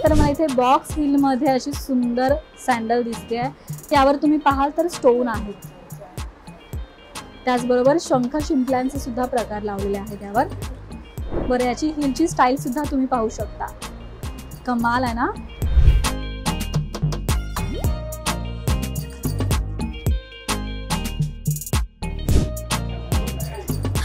त्यानंतर मला इथे बॉक्स हिल मध्ये अशी सुंदर सॅन्डल दिसते, त्यावर तुम्ही पाहाल तर स्टोन आहेत, त्याचबरोबर शंख शिंपल्यांचे सुद्धा प्रकार लावलेले आहेत त्यावर। बरं, याची हिलची स्टाईल सुद्धा तुम्ही पाहू शकता, कमाल आहे ना।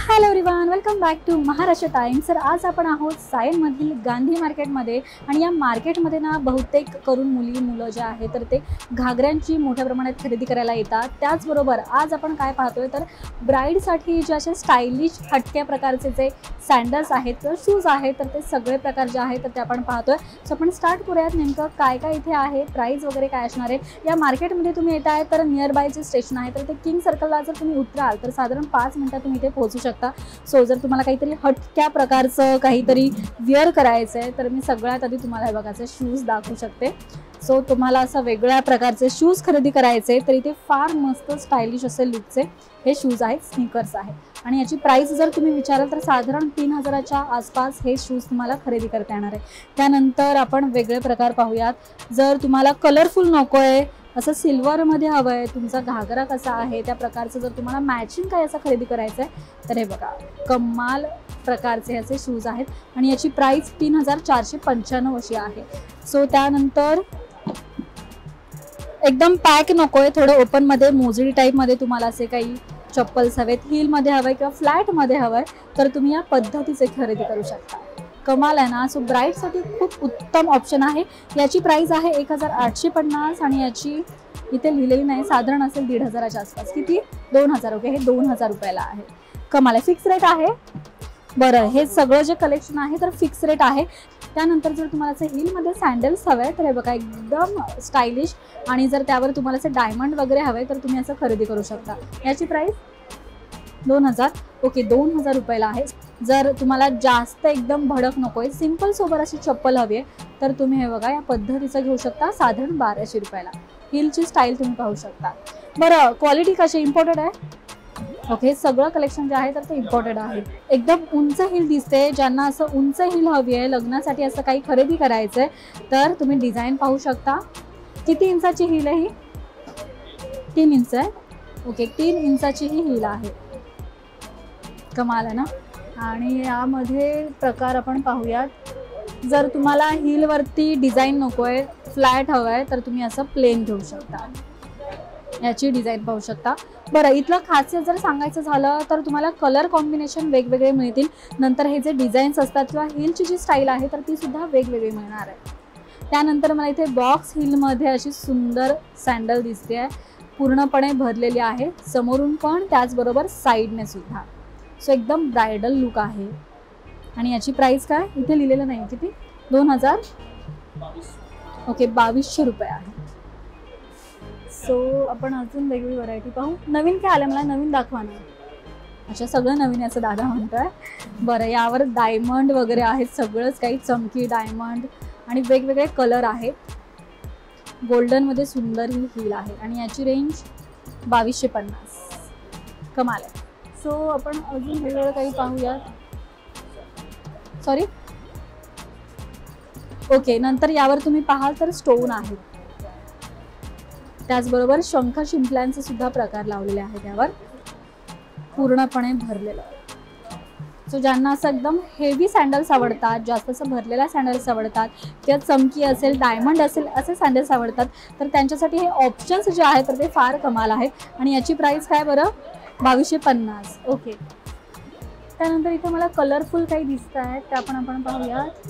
Hello everyone, welcome back to Maharashtra Times. तर आज आपण आहोत सायनमधील गांधी मार्केटमध्ये आणि या मार्केटमध्ये ना बहुतेक करून मुलं जे आहे तर ते घागऱ्यांची मोठ्या प्रमाणात खरेदी करायला येतात। त्याचबरोबर आज आपण काय पाहतोय तर ब्राईडसाठी जे असे स्टायलिश हटक्या प्रकारचे जे सँडल्स आहेत तर शूज आहेत तर ते सगळे प्रकार जे आहेत तर ते आपण पाहतोय। सो आपण स्टार्ट करूयात, नेमकं काय काय इथे आहे, प्राइस वगैरे काय असणार आहे। या मार्केटमध्ये तुम्ही येत आहे तर नियर बाय जे स्टेशन आहे तर ते किंग सर्कलला जर तुम्ही उतराल तर साधारण 5 मिनिटात तुम्ही इथे पोहोचू शकता। सो जर तुम्हाला काहीतरी हटक्या प्रकारचं काहीतरी वेअर करायचं आहे तर मी सगळ्यात आधी तुम्हाला हे बघायचे शूज दाखवू शकते। सो तुम्हाला असं वेगळ्या प्रकारचे शूज खरेदी करायचे तर इथे फार मस्त स्टायलिश असे लुकचे हे शूज आहेत, स्नीकर्स आहेत आणि याची प्राइस जर तुम्ही विचाराल तर साधारण 3000च्या आसपास हे शूज तुम्हाला खरेदी करता येणार आहे। त्यानंतर आपण वेगळे प्रकार पाहूयात। जर तुम्हाला कलरफुल नको आहे, असं सिल्वरमध्ये हवं आहे, तुमचा घागरा कसा आहे त्या प्रकारचं जर तुम्हाला मॅचिंग काय असं खरेदी करायचं आहे तर हे बघा, कमाल प्रकारचे असे शूज आहेत आणि याची प्राइस 3495 अशी आहे। सो त्यानंतर एकदम पॅक नको आहे, थोडं ओपनमध्ये मोजडी टाईपमध्ये तुम्हाला असे काही चप्पल्स हवेत, हिलमध्ये हवं आहे किंवा फ्लॅटमध्ये हवं आहे तर तुम्ही या पद्धतीचे खरेदी करू शकता। कमाल आहे ना। सो ब्राईडसाठी खूप उत्तम ऑप्शन आहे। याची प्राइस आहे 1850 आणि याची इथे लिहिलेली नाही, साधारण असेल 1500च्या आसपास। किती? 2000। ओके, हे 2000 रुपयाला आहे। कमाल आहे, फिक्स रेट आहे। बरं, हे सगळं जे कलेक्शन आहे तर फिक्स रेट आहे। त्यानंतर जर तुम्हाला असे हिलमध्ये सँडल्स हवे तर हे बघा, एकदम स्टायलिश आणि जर त्यावर तुम्हाला असे डायमंड वगैरे हवे तर तुम्ही असं खरेदी करू शकता। याची प्राइस 2000। ओके, 2000 रुपयाला आहे। जर तुम्हाला जास्त एकदम भडक नको आहे, सिंपल सोबर अशी चप्पल हवी आहे तर तुम्ही हे बघा या पद्धतीचं घेऊ शकता, साधारण 1200 रुपयाला। हिलची स्टाईल तुम्ही पाहू शकता। बरं, क्वालिटी कशी? इम्पोर्टेड आहे। ओके, सगळं कलेक्शन जे आहे तर ते इम्पोर्टेड आहे। एकदम उंच हिल दिसते, ज्यांना असं उंच हिल हवी आहे, लग्नासाठी असं काही खरेदी करायचं आहे तर तुम्ही डिझाईन पाहू शकता। किती इंचाची हिल आहे ही? 3 इंच आहे। ओके, 3 इंचाची ही हिल आहे। कमाल आहे ना। आणि यामध्ये प्रकार आपण पाहूयात। जर तुम्हाला हिलवरती डिझाईन नको आहे, फ्लॅट हवं आहे तर तुम्ही असं प्लेन घेऊ शकता, याची डिझाईन पाहू शकता। बरं, इथलं खासियत जर सांगायचं झालं तर तुम्हाला कलर कॉम्बिनेशन वेगवेगळे मिळतील। नंतर हे जे डिझाईन्स असतात किंवा हिलची जी स्टाईल आहे तर ती सुद्धा वेगवेगळी मिळणार आहे। त्यानंतर मला इथे बॉक्स हिलमध्ये अशी सुंदर सँडल दिसते आहे, पूर्णपणे भरलेली आहे, समोरून पण त्याचबरोबर साईडने सुद्धा। सो एकदम ब्रायडल लुक आहे आणि याची प्राइस काय इथे लिहिलेलं नाही, किती? 2000। ओके, 2200 रुपये आहे। सो आपण अजून वेगवेगळी व्हरायटी पाहू। नवीन काय आलं? मला नवीन दाखवा ना। अच्छा, सगळं नवीन याचं दादा म्हणतोय। बरं, यावर डायमंड वगैरे आहेत, सगळंच काही चमकी डायमंड आणि वेगवेगळे कलर आहेत। गोल्डनमध्ये सुंदर ही हिल आहे आणि याची रेंज 2250। कमाल आहे। सो आपण अजून वेगवेगळं काही पाहूयात। सॉरी, ओके, नंतर यावर तुम्ही पाहाल तर स्टोन आहेत, त्याचबरोबर शंख शिंपल्यांचे सुद्धा प्रकार लावलेले आहेत, यावर पूर्णपणे भरलेलं आहे। सो ज्यांना असं एकदम हेवी सँडल्स आवडतात, जास्त असं भरलेल्या सँडल्स आवडतात किंवा चमकी असेल, डायमंड असेल असे सँडल्स आवडतात तर त्यांच्यासाठी हे ऑप्शन्स जे आहेत तर ते फार कमाल आहेत। आणि याची प्राइस काय बरं? 2250। ओके, त्यानंतर इथे मला कलरफुल काही दिसत आहेत ते आपण पाहूयात।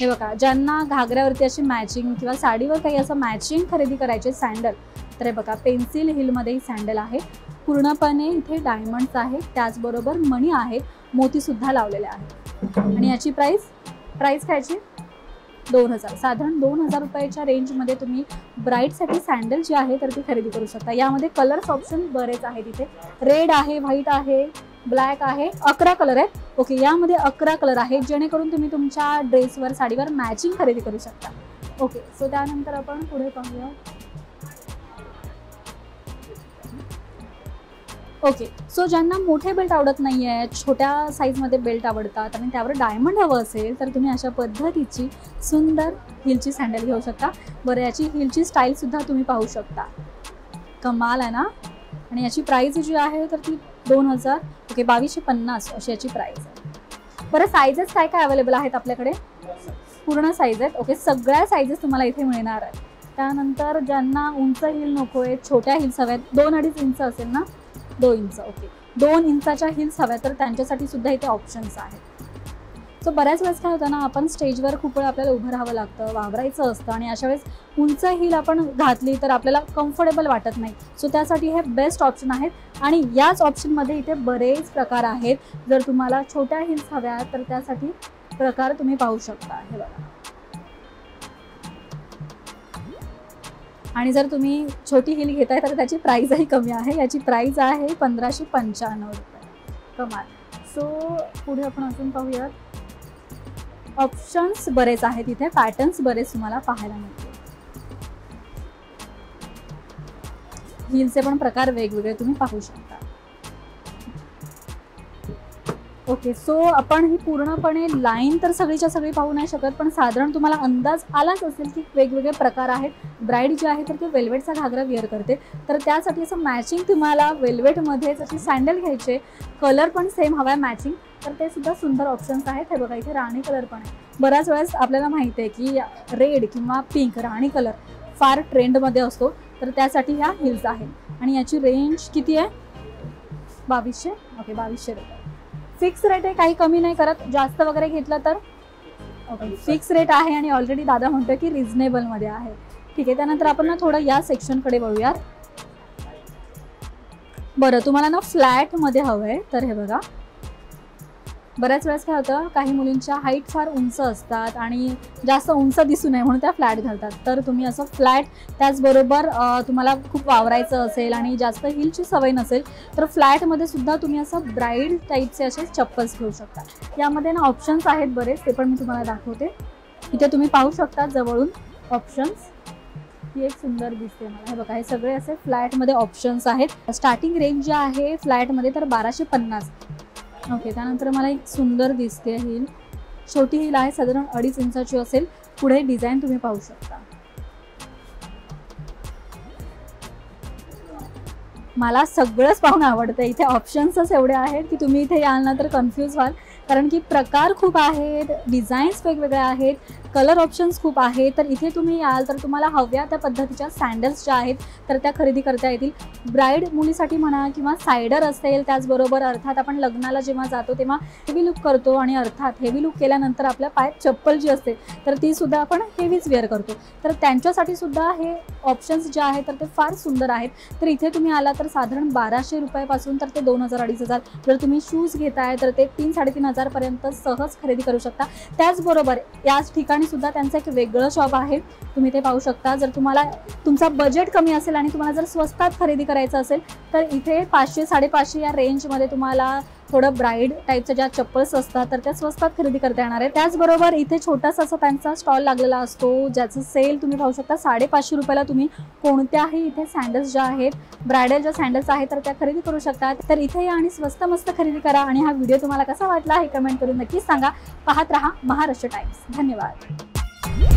हे बघा, ज्यांना घागऱ्यावरती अशी मॅचिंग किंवा साडीवर काही असं मॅचिंग खरेदी करायचे सँडल तर हे बघा, पेन्सिल हिलमध्ये ही सँडल आहे, पूर्णपणे इथे डायमंड्स आहेत, त्याचबरोबर मणी आहेत, मोतीसुद्धा लावलेले आहेत। आणि याची प्राइस कायची? 2000। साधारण 2000 रुपयाच्या रेंजमध्ये तुम्ही ब्राईडसाठी सँडल जी आहे तर ती खरेदी करू शकता। यामध्ये कलर्स ऑप्शन बरेच आहेत, इथे रेड आहे, व्हाईट आहे, ब्लॅक आहे, 11 कलर आहेत। ओके, यामध्ये 11 कलर आहेत जेणेकरून तुम्ही तुमच्या ड्रेसवर, साडीवर मॅचिंग खरेदी करू शकता। ओके, सो त्यानंतर आपण पुढे पाहूया। ओके, सो ज्यांना मोठे बेल्ट आवडत नाही आहे, छोट्या साईजमध्ये बेल्ट आवडतात आणि त्यावर डायमंड हवं असेल तर तुम्ही अशा पद्धतीची सुंदर हिलची सँडल घेऊ शकता. बरं, याची हिलची स्टाईलसुद्धा तुम्ही पाहू शकता, कमाल आहे ना. आणि याची प्राईस जी आहे तर ती 2000 ओके 2250 अशी याची प्राईस आहे. बरं, साईजेस काय काय अवेलेबल आहेत आपल्याकडे? पूर्ण साईज आहेत. ओके, सगळ्या साईजेस तुम्हाला इथे मिळणार आहेत. त्यानंतर ज्यांना उंच हिल नको आहे, छोट्या हिल्स हव्या आहेत, 2-2.5 इंच असेल ना, 2 इंच ओके 2 इंचाच्या हिल्स हव्या तर त्यांच्यासाठी सुद्धा इथे ऑप्शन्स आहेत. सो बऱ्याच वेळेस काय होतं ना, आपण स्टेजवर खूप वेळ आपल्याला उभं राहावं लागतं, वावरायचं असतं आणि अशा वेळेस उंच हिल आपण घातली तर आपल्याला कम्फर्टेबल वाटत नाही. सो त्यासाठी हे बेस्ट ऑप्शन आहेत आणि याच ऑप्शनमध्ये इथे बरेच प्रकार आहेत. जर तुम्हाला छोट्या हिल्स हव्या तर त्यासाठी प्रकार तुम्ही पाहू शकता, हे बघा. आणि जर तुम्ही छोटी हिल घेताय तर त्याची प्राईजही कमी आहे. याची प्राईज आहे 1595 रुपये, कमाल. सो पुढे आपण अजून पाहूयात. ऑप्शन्स बरेच आहेत इथे, पॅटर्न्स बरेच तुम्हाला पाहायला मिळतील. हिलचे पण प्रकार वेगवेगळे तुम्ही पाहू शकता. ओके, सो आपण ही पूर्णपणे लाईन तर सगळीच्या सगळी पाहू नाही शकत, पण साधारण तुम्हाला अंदाज आलाच असेल की वेगवेगळे प्रकार आहेत. ब्राईड जी आहे तर ती वेल्वेटचा घागरा वेअर करते, तर त्यासाठी असं मॅचिंग तुम्हाला वेल्वेटमध्येच अशी सँडल घ्यायचे, कलर पण सेम हवा आहे मॅचिंग, तर ते सुद्धा सुंदर ऑप्शन्स आहेत. हे बघा, इथे राणी कलर पण आहे. बऱ्याच वेळेस आपल्याला माहिती आहे की रेड किंवा पिंक राणी कलर फार ट्रेंडमध्ये असतो, तर त्यासाठी ह्या हिल्स आहेत. आणि याची रेंज किती आहे? 2200 ओके 2200 रुपये. फिक्स रेट आहे, काही कमी नाही करत. जास्त वगैरे घेतलं तर ओके फिक्स रेट आहे आणि ऑलरेडी दादा म्हणतो की रिझनेबलमध्ये आहे. ठीक आहे, त्यानंतर आपण ना थोडं या सेक्शनकडे वळूयात. बरं, तुम्हाला ना फ्लॅटमध्ये हवं आहे तर हे बघा, बऱ्याच वेळेस काय होतं, काही मुलींच्या हाईट फार उंच असतात आणि जास्त उंच दिसू नये म्हणून त्या फ्लॅट घालतात. तर तुम्ही असं फ्लॅट, त्याचबरोबर तुम्हाला खूप वावरायचं असेल आणि जास्त हिलची सवय नसेल तर फ्लॅटमध्ये सुद्धा तुम्ही असं ब्राईड टाईपचे असे चप्पल्स घेऊ शकता. यामध्ये ना ऑप्शन्स आहेत बरेच, ते पण मी तुम्हाला दाखवते. इथे तुम्ही पाहू शकता जवळून ऑप्शन्स. ही एक सुंदर दिसते मला, हे बघा, हे सगळे असे फ्लॅटमध्ये ऑप्शन्स आहेत. स्टार्टिंग रेंज जी आहे फ्लॅटमध्ये तर 1250 ओके. त्यानंतर मला एक सुंदर दिसते हिल, छोटी हिल आहे, साधारण 2.5 इंचाची असेल. पुढे डिझाईन तुम्ही पाहू शकता. मला सगळंच पाहून आवडतं. इथे ऑप्शन्सच एवढे आहेत की तुम्ही इथे याल ना तर कन्फ्यूज व्हाल, कारण की प्रकार खूप आहेत, डिझाईन्स वेगवेगळे आहेत, कलर ऑप्शन्स खूप आहेत. तर इथे तुम्ही याल तर तुम्हाला हव्या त्या पद्धतीच्या सँडल्स ज्या आहेत तर त्या खरेदी करता येतील. ब्राईड मुलीसाठी म्हणा किंवा सायडर असेल, त्याचबरोबर अर्थात आपण लग्नाला जेव्हा जातो तेव्हा हेवी लुक करतो आणि अर्थात हेवी लुक केल्यानंतर आपल्या पायात चप्पल जी असते तर ती सुद्धा आपण हेवीच वेअर करतो, तर त्यांच्यासाठी सुद्धा हे ऑप्शन्स जे आहेत तर ते फार सुंदर आहेत. तर इथे तुम्ही आला तर साधारण 1200 रुपयापासून तर ते 2000-2500, जर तुम्ही शूज घेताय तर ते 3-3.500 पर्यंत सहज खरेदी करू शकता. त्याचबरोबर याच ठिकाणी सुद्धा त्यांचं एक वेगळं शॉप आहे, तुम्ही ते पाहू शकता. जर तुम्हाला तुमचा बजेट कमी असेल आणि तुम्हाला जर स्वस्तात खरेदी करायचं असेल तर इथे 500-550 या रेंजमध्ये तुम्हाला थोडं ब्राईड टाईपच्या ज्या चप्पल्स असतात तर त्या स्वस्तात खरेदी करता येणार आहे. त्याचबरोबर इथे छोटासा असा त्यांचा स्टॉल लागलेला असतो, ज्याचं सेल तुम्ही पाहू शकता. 550 रुपयाला तुम्ही कोणत्याही इथे सँडल्स ज्या आहेत, ब्रायडल ज्या सँडल्स आहेत तर त्या खरेदी करू शकता. तर इथे या आणि स्वस्त मस्त खरेदी करा. आणि हा व्हिडिओ तुम्हाला कसा वाटला हे कमेंट करून नक्कीच सांगा. पाहत रहा महाराष्ट्र टाइम्स. धन्यवाद.